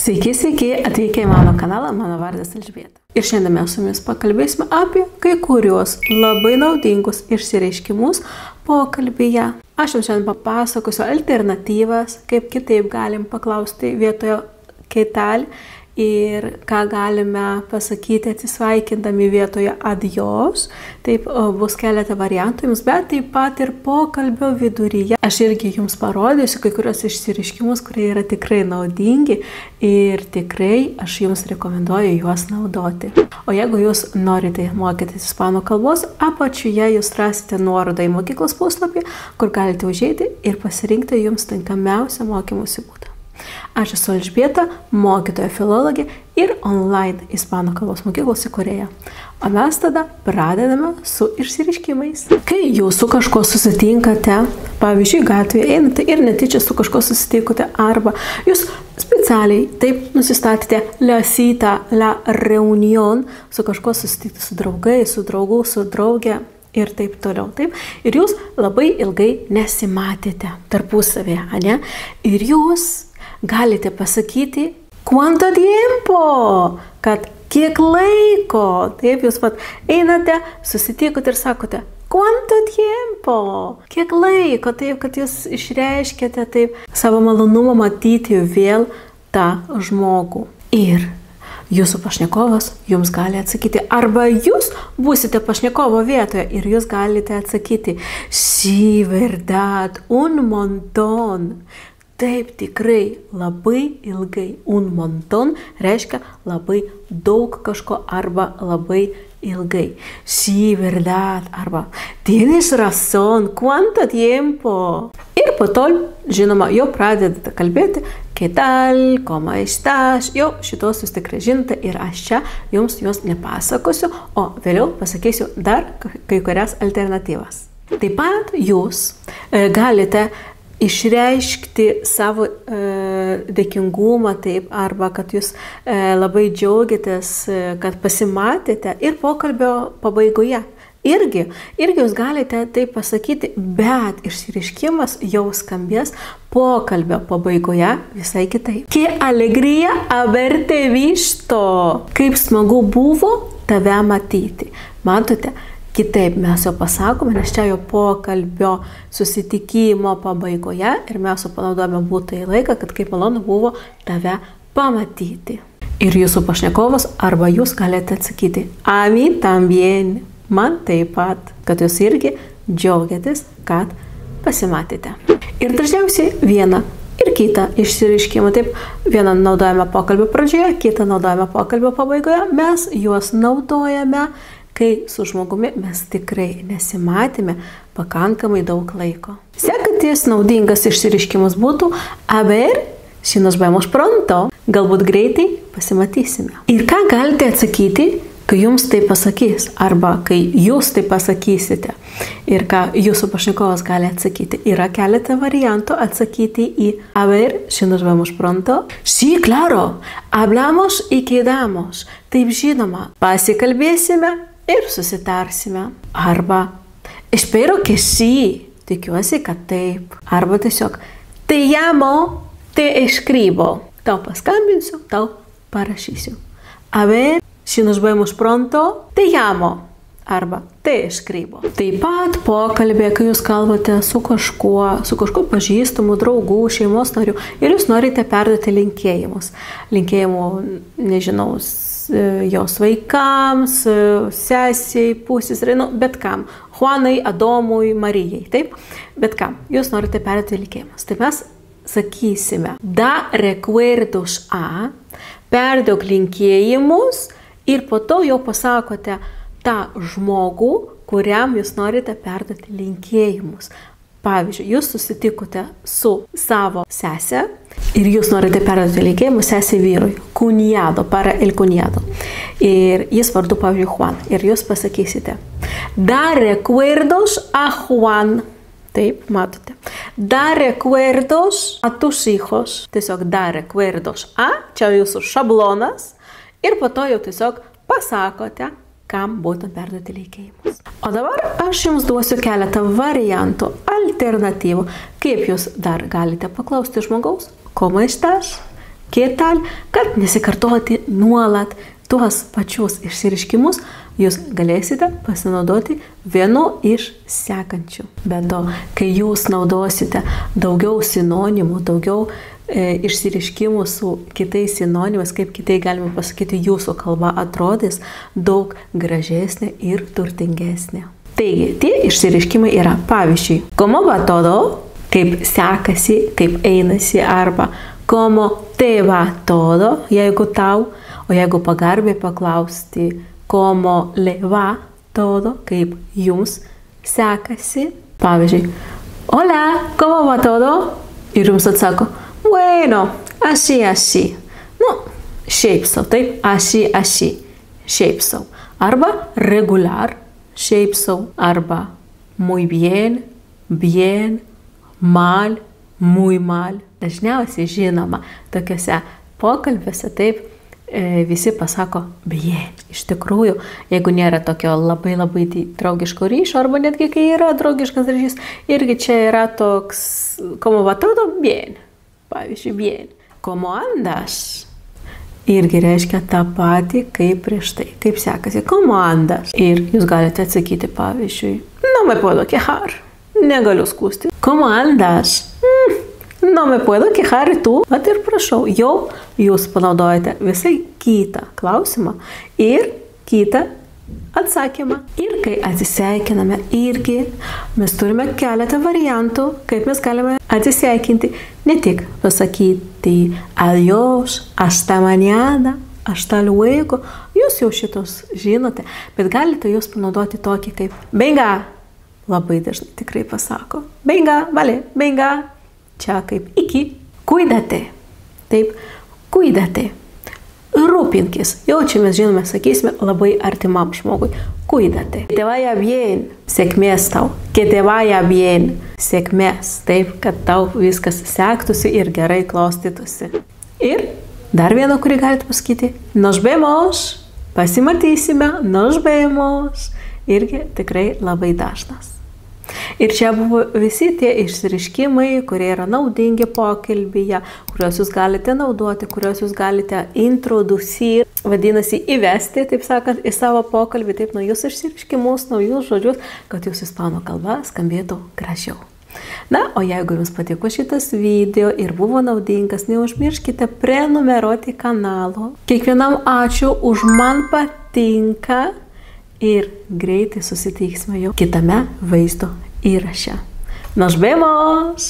Sveiki, atvykę į mano kanalą, mano vardas Elžbieta. Ir šiandien mes su jumis pakalbėsime apie kai kurios labai naudingus išsireiškimus pokalbyje. Aš jums šiandien papasakosiu alternatyvas, kaip kitaip galim paklausti vietoje keital ir ką galime pasakyti atsisveikindami vietoje adios. Taip bus keletą variantų jums, bet taip pat ir pokalbio viduryje. Aš irgi jums parodysiu kai kurios išsireiškimus, kurie yra tikrai naudingi ir tikrai aš jums rekomenduoju juos naudoti. O jeigu jūs norite mokytis ispanų kalbos, apačioje jūs rasite nuorodą į mokyklos puslapį, kur galite užeiti ir pasirinkti jums tinkamiausią mokymosi būdą. Aš esu Elžbieta, mokytoja filologė ir online ispanų kalbos mokyklos įkūrėja. O mes tada pradedame su išsireiškimais. Kai jūs su kažkuo susitinkate, pavyzdžiui, gatvėje einate ir netyčia su kažkuo susitikote, arba jūs specialiai taip nusistatėte la cita, la reunion, su kažkuo susitikti su draugai, su draugu, su drauge ir taip toliau. Taip? Ir jūs labai ilgai nesimatėte tarpusavėje, ane? Ir jūs galite pasakyti cuánto tiempo, kad kiek laiko. Taip, jūs pat einate, susitikote ir sakote cuánto tiempo, kiek laiko, taip, kad jūs išreiškėte taip savo malonumą matyti vėl tą žmogų. Ir jūsų pašnekovas jums gali atsakyti, arba jūs būsite pašnekovo vietoje ir jūs galite atsakyti sí, verdad, un montón. Taip, tikrai, labai ilgai. Un montón reiškia labai daug kažko arba labai ilgai. Sí, verdad, arba tienes razón, cuánto tiempo. Ir po to, žinoma, jau pradedate kalbėti, ¿qué tal, cómo estás? Jau šitos jūs tikrai žinote ir aš čia jums juos nepasakosiu, o vėliau pasakysiu dar kai kurias alternatyvas. Taip pat jūs galite išreiškti savo dėkingumą, taip, arba kad jūs labai džiaugiatės, kad pasimatėte ir pokalbio pabaigoje. Irgi jūs galite tai pasakyti, bet išsireiškimas jau skambės pokalbio pabaigoje visai kitaip. Qué alegría haberte visto. Kaip smagu buvo tave matyti. Matote? Kitaip mes jau pasakome, nes čia jau pokalbio susitikimo pabaigoje ir mes jau panaudojame būtąjį laiką, kad kaip malonu buvo tave pamatyti. Ir jūsų pašnekovas arba jūs galite atsakyti a mí también, man taip pat, kad jūs irgi džiaugiatės, kad pasimatėte. Ir dažniausiai vieną ir kitą išsireiškimą, taip, vieną naudojame pokalbio pradžioje, kitą naudojame pokalbio pabaigoje, mes juos naudojame, kai su žmogumi mes tikrai nesimatėme pakankamai daug laiko. Sekantis naudingas išsireiškimas būtų a ver, si nos vemos pronto. Galbūt greitai pasimatysime. Ir ką galite atsakyti, kai jums tai pasakys, arba kai jūs tai pasakysite. Ir ką jūsų pašnekovas gali atsakyti. Yra keletą variantų atsakyti į a ver, si nos vemos pronto. Sí, claro, hablamos y quedamos. Taip, žinoma, pasikalbėsime ir susitarsime. Arba espero que sí, tikiuosi, kad taip. Arba tiesiog te llamo, te escribo. Tau paskambinsiu, tau parašysiu. A ver, si nos vemos pronto, te llamo. Arba te escribo. Taip pat pokalbė, kai jūs kalbate su kažkuo pažįstamu, draugų, šeimos nariu ir jūs norite perduoti linkėjimus. Linkėjimų, nežinau, jos vaikams, sesiai, pusseserei, bet kam. Juanai, Adomui, Marijai, taip? Bet kam. Jūs norite perduoti linkėjimus. Tai mes sakysime da recuerdos a, perduok linkėjimus ir po to jau pasakote tą žmogų, kuriam jūs norite perduoti linkėjimus. Pavyzdžiui, jūs susitikote su savo sese ir jūs norite perduoti linkėjimus sesei vyrui. Cuñado, para el cuñado. Ir jis vardu, pavyzdžiui, Juan. Ir jūs pasakysite da recuerdos a Juan. Taip, matote. Da recuerdos a tus hijos. Tiesiog da recuerdos a, čia jūsų šablonas. Ir po to jau tiesiog pasakote, kam būtent perduoti linkėjimus. O dabar aš jums duosiu keletą variantų, alternatyvų, kaip jūs dar galite paklausti žmogaus. ¿Cómo estás? ¿Qué tal? Kad nesikartoti nuolat tuos pačius išsireiškimus, jūs galėsite pasinaudoti vienu iš sekančių. Be to, kai jūs naudosite daugiau sinonimų, daugiau išsireiškimų su kitais sinonimais, kaip kitai galime pasakyti, jūsų kalba atrodys daug gražesnė ir turtingesnė. Taigi, tie išsireiškimai yra, pavyzdžiui, como va todo, kaip sekasi, kaip einasi, arba como te va todo, jeigu tau, o jeigu pagarbiai paklausti, como le va todo, kaip jums sekasi. Pavyzdžiui, hola, como va todo? Ir jums atsako, bueno, así, así. Nu, šiaip sau, taip, así, así, šiaip sau. Arba regular, šiaip sau, arba muy bien, bien, mal, muy mal. Dažniausiai žinoma, tokiuose pokalbiuose taip visi pasako bien. Iš tikrųjų, jeigu nėra tokio labai draugiško ryšio, arba netgi kai yra draugiškas ryšys, irgi čia yra toks, como va todo, bien. Pavyzdžiui, bien. Como andas? Irgi reiškia tą patį kaip prieš tai. Kaip sekasi, como andas? Ir jūs galite atsakyti, pavyzdžiui, no me puedo quejar. Negaliu skųsti. Como andas? No me puedo quejar ir tu. Vat ir prašau, jau jūs panaudojate visai kitą klausimą ir kitą atsakymą. Ir kai atsisveikiname, irgi mes turime keletą variantų, kaip mes galime atsisveikinti. Ne tik pasakyti adiós, hasta mañana, hasta luego. Jūs jau šitos žinote, bet galite jūs panaudoti tokį kaip venga. Labai dažnai tikrai pasako. Venga, vale, venga. Čia kaip iki. Cuídate. Taip, cuídate. Rūpinkis. Jau čia mes žinome, sakysime labai artimam žmogui. Cuídate. Que te vaya bien. Sėkmės tau. Que te vaya bien. Sėkmės. Taip, kad tau viskas sektųsi ir gerai klostytųsi. Ir dar vieną, kurį galite pasakyti. Nos vemos. Pasimatysime. Nos vemos. Irgi tikrai labai dažnas. Ir čia buvo visi tie išsireiškimai, kurie yra naudingi pokalbyje, kuriuos jūs galite naudoti, kuriuos jūs galite introducir, vadinasi įvesti, taip sakant, į savo pokalbį, taip naujus išsireiškimus, naujus žodžius, kad jūsų ispanų kalba skambėtų gražiau. Na, o jeigu jums patiko šitas video ir buvo naudingas, neužmirškite prenumeruoti kanalo. Kiekvienam ačiū už man patinka. Ir greitai susitiksime jau kitame vaizdo įraše. Nos vemos!